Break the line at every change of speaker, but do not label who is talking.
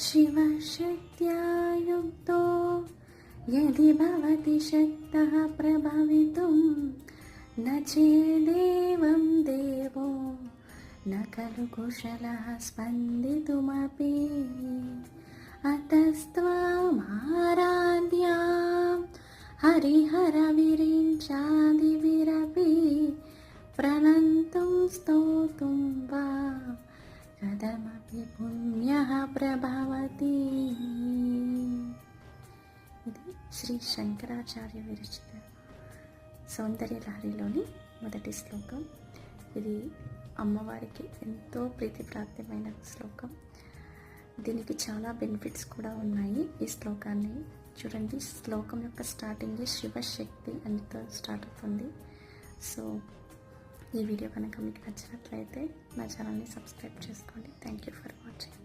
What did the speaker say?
शिवशक्त्या युक्तो यदि भवति शक्तः प्रभवितुं न चेदेवं देवो न खलु कुशलः स्पन्दितुमपि अतस्त्वमाराध्यां हरिहरविरिञ्चादिभिरपि प्रणन्तुं स्तोतुं वा कथमपि पुण्यः प्रभवति। ఇది శ్రీ శంకరాచార్య విరచిత సౌందర్య లహరిలోని మొదటి శ్లోకం. ఇది అమ్మవారికి ఎంతో ప్రీతిప్రాప్తమైన శ్లోకం. దీనికి చాలా బెనిఫిట్స్ కూడా ఉన్నాయి. ఈ శ్లోకాన్ని చూడండి, శ్లోకం యొక్క స్టార్టింగ్ శివశక్తి అనితో స్టార్ట్ అవుతుంది. సో ఈ వీడియో కనుక మీకు నచ్చినట్లయితే నా ఛానల్ని సబ్స్క్రైబ్ చేసుకోండి. Thank you for watching.